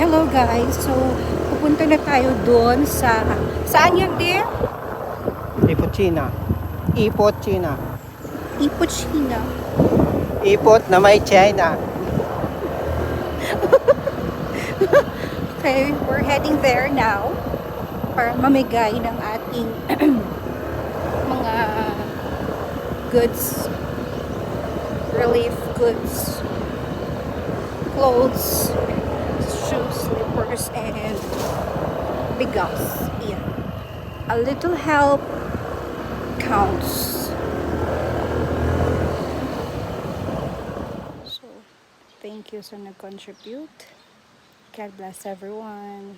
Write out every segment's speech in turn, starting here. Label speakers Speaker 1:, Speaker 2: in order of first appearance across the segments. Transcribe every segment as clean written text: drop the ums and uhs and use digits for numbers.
Speaker 1: Hello guys, so pupunta na tayo doon sa saan yun din?
Speaker 2: Ipot China. Ipot China.
Speaker 1: Ipot China.
Speaker 2: Ipot na may China.
Speaker 1: Okay, we're heading there now para mamigay ng ating mga goods, relief goods, clothes, shoes, slippers, and bigas. Yeah. A little help counts. So, thank you sa nag-contribute. God bless everyone.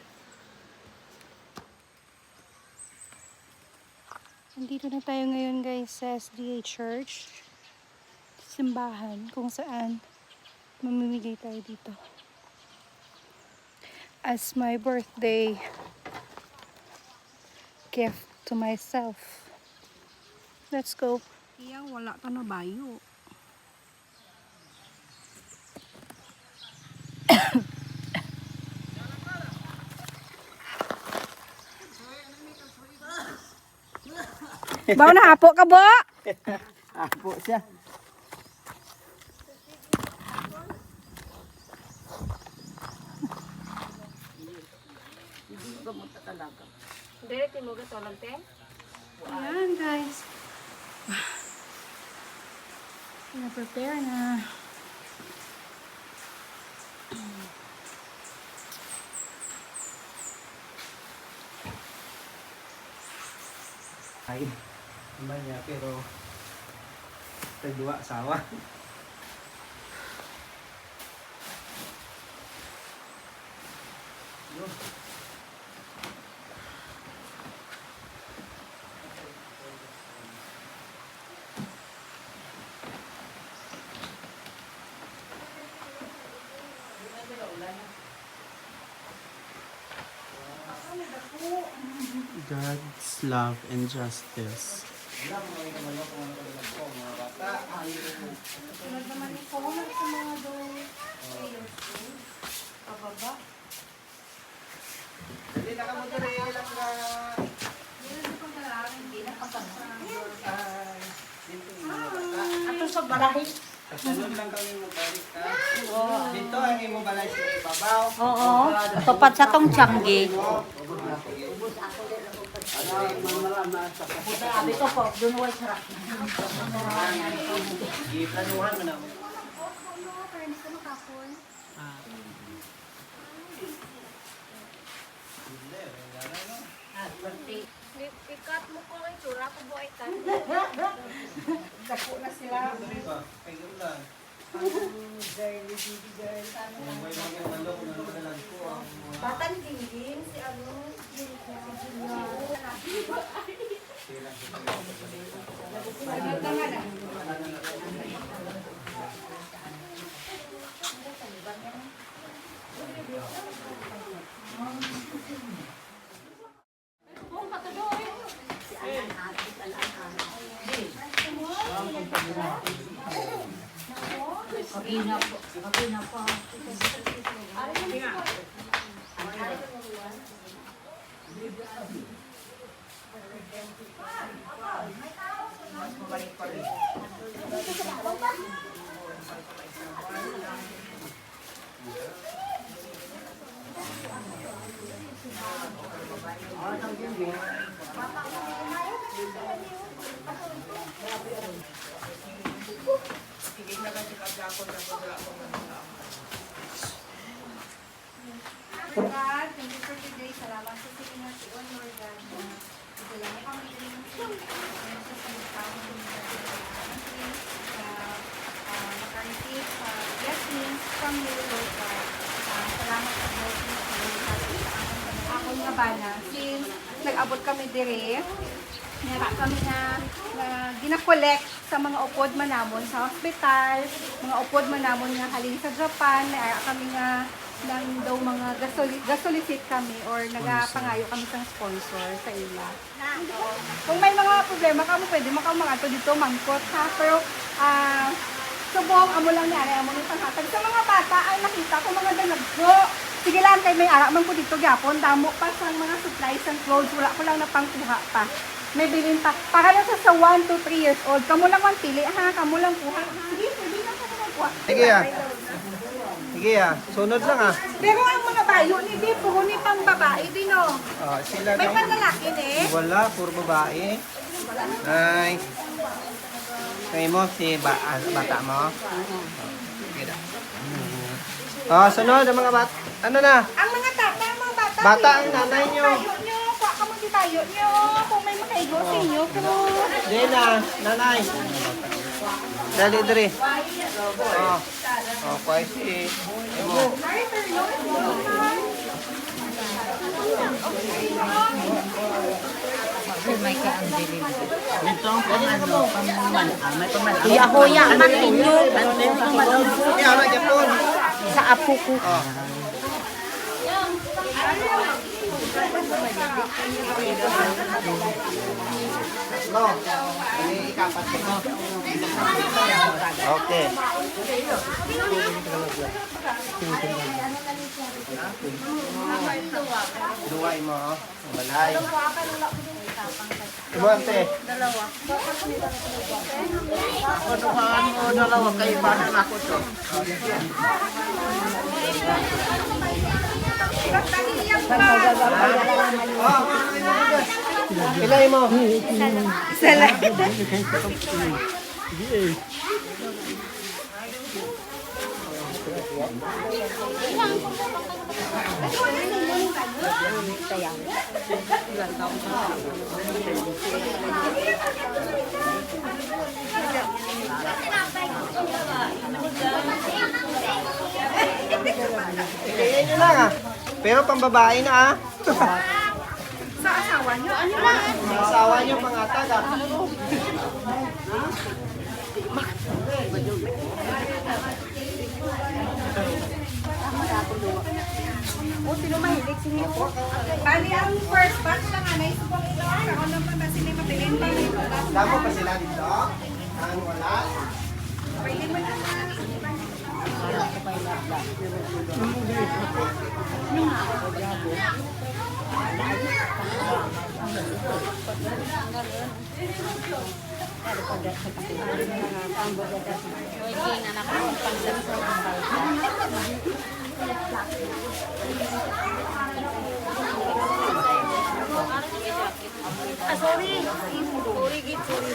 Speaker 1: Nandito na tayo ngayon guys sa SDA Church. Simbahan kung saan mamimigay tayo dito. As my birthday gift to myself. Let's go. Iyang wala ka na bayo. Bawa na hapo ka ba?
Speaker 2: Apo siya.
Speaker 1: Ayan guys. Pina-prepare na.
Speaker 2: Ay, naman niya pero tagduwa asawa. God's love and justice.
Speaker 3: Ato sa balahi.
Speaker 2: Kasunod lang kami mo balik ka. Dito ang imo balay sa ibabaw.
Speaker 3: Oo. Tupat sa tong tiyanggi. Sabi ko po, doon huwag sarap.
Speaker 2: Iplanuhan mo na.
Speaker 3: Ikat mo ko ang tsura ko buhay ka.
Speaker 1: Dako na sila.
Speaker 2: Kay ulan. May mga manok na nagdalag ko ang
Speaker 3: Batan dingin si ano. Kabina po. Kabina po.
Speaker 1: God, thank you for today. Salamat sa siningat si On, Lord God. Dala mo kami din ng sa salitahan ng makareceive blessings from you, Lord God. Salamat sa blessings sa Lord God. Ako nga bana, since nag-abot kami dire, nara kami na gina-collect sa mga upod manamon sa hospital, mga upod manamon nga halin sa Japan, nara kami nga nang daw mga gasolisit kami or nagapangayo kami sa sponsor sa ila. Kung may mga problema ka mo, pwede makamangato dito, mangkot ha. Pero subong amo lang niya, amo ni panghatag sa mga bata ay nakita ko mga dalaggo. Sige lang kay may ara man ko dito gyapon, damo pa sa mga supplies and clothes, wala ko lang napangkuha pa. May bilin pa. Para lang sa 1 to 3 years old. Kamu lang man pili ha, kamu lang kuha. Sige, pwede na ka kuha.
Speaker 2: Sige ah. Sige ah. Sunod lang ah.
Speaker 1: Pero ang mga bayo ni Di, puro ni pang babae din oh.
Speaker 2: Sila
Speaker 1: May
Speaker 2: daw.
Speaker 1: panlalaki eh.
Speaker 2: Wala, puro babae. Ay. Kayo mo, si bata mo? Sige na. Sunod ang mga bata. Ano na?
Speaker 1: Ang mga tata, mga bata.
Speaker 2: Bata ang nanay nyo.
Speaker 1: Tayo nyo, kuha ka mo di tayo nyo. Kung may makaigo sa inyo, pero...
Speaker 2: Dena, nanay. Dali, dali. Okay, si Emo.
Speaker 3: Huya-huya man ninyo.
Speaker 2: Iya, ano, Japon.
Speaker 3: Sa apo ko.
Speaker 2: No, ini ikapat ko. Okay. Dua mo. Balay. Ante. Ako duhaan mo dalawa kay banan ako to. Pilay mo.
Speaker 1: Isa lang.
Speaker 2: Ikayin nyo lang ah. Pero pambabae na ah.
Speaker 1: Sa asawa nyo, ano lang?
Speaker 2: Ang asawa nyo pangatag ah.
Speaker 1: O, sino mahilig? Sino po? Bali, ang first batch lang anay. Subang ito. Kaon naman na sila mabilin pa.
Speaker 2: Damo pa sila dito? Ang wala?
Speaker 1: Pwede mo na.
Speaker 3: Sorry. Sorry, git. Sorry.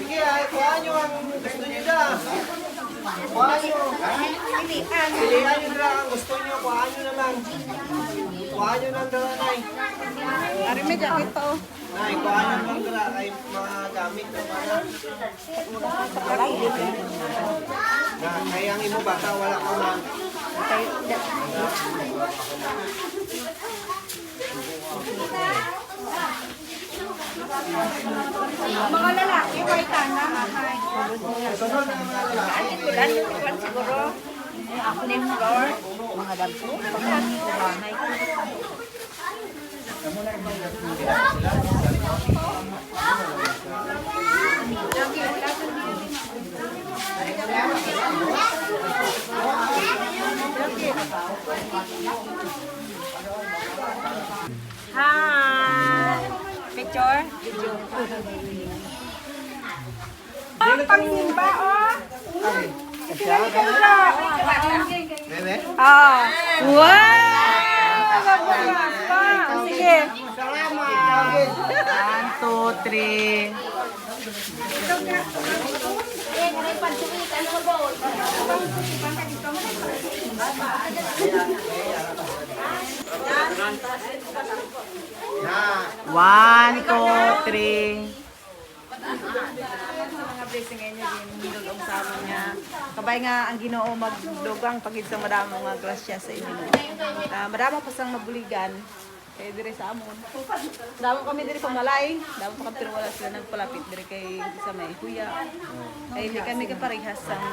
Speaker 2: Sige ay, kuhaan nyo ang gusto nyo na. Kuhaan nyo. Pilihan nyo na ang gusto nyo. Kuhaan nyo naman. Kuhaan nyo ng dala, Nay.
Speaker 1: Ari, may jacket pa oh.
Speaker 2: Nay, kuhaan nyo ng dala. Ay, mga gamit na para. Kaya ang imo bata, wala ka man.
Speaker 1: Mga lalaki, white tana. Ay.
Speaker 2: Sunod ang mga lalaki.
Speaker 1: Kulan siguro. Ako na yung floor.
Speaker 3: Mga dagpo.
Speaker 1: Hi! Picture? Oh, pangsimba, oh!
Speaker 2: Bebe?
Speaker 1: Oh! Wow! Sige.
Speaker 2: Salamat!
Speaker 4: 1, 2, 3.
Speaker 2: Na.
Speaker 4: 1, 2, 3. blessing inyo din dugong sa amon nga. Kabay nga ang Ginoo magdugang pagid sa madamo nga grasya sa inyo. Madamo pa sang mabuligan kay dire sa amon. Damo kami dire pamalay, damo pa kami wala sila nagpalapit dire kay sa may kuya. Ay hindi kami kaparehas sang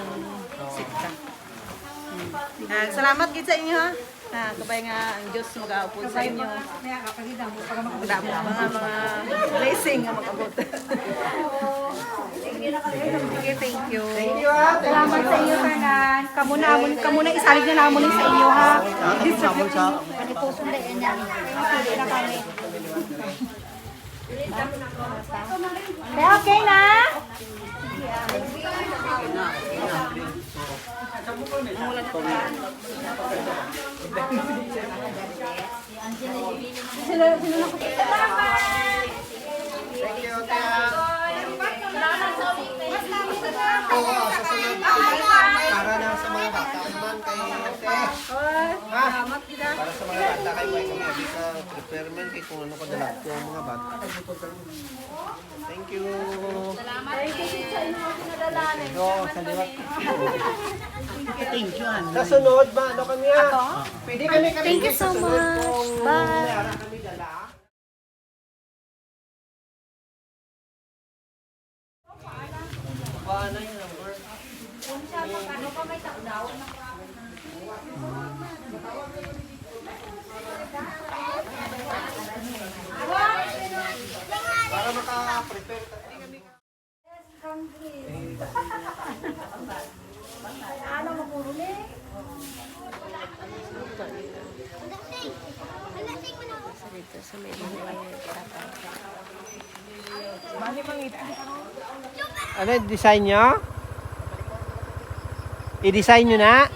Speaker 4: sikta. Salamat gid sa inyo ha. Kabay nga ang Diyos mag-aupod sa inyo. Madamo mga blessing nga mag-abot. Sige, thank you.
Speaker 2: Thank you ate.
Speaker 1: Salamat sa inyo, Fernan. Kamuna isalig na namon sa inyo, ha? Distribute sa ito, sundayin niya. Pili na kami. Okay na?
Speaker 2: Thank you ate. Oo, sa sunod. Para na sa mga bata naman kay ate.
Speaker 4: Salamat gid.
Speaker 2: Para sa mga bata kay Mike kami abi ka prepare man kay kung ano kadala ko ang mga bata. Thank you.
Speaker 3: Salamat sa inyo mga pinadalanan.
Speaker 2: Go sa liwat. Thank you. Sa sunod ba ano kami ah? Pwede kami
Speaker 3: Thank you so much. Bye.
Speaker 2: Kami dala. Paano yung number? Para maka-prepare tayo.
Speaker 4: Dito sa may
Speaker 2: Ano yung design nyo? I-design nyo na?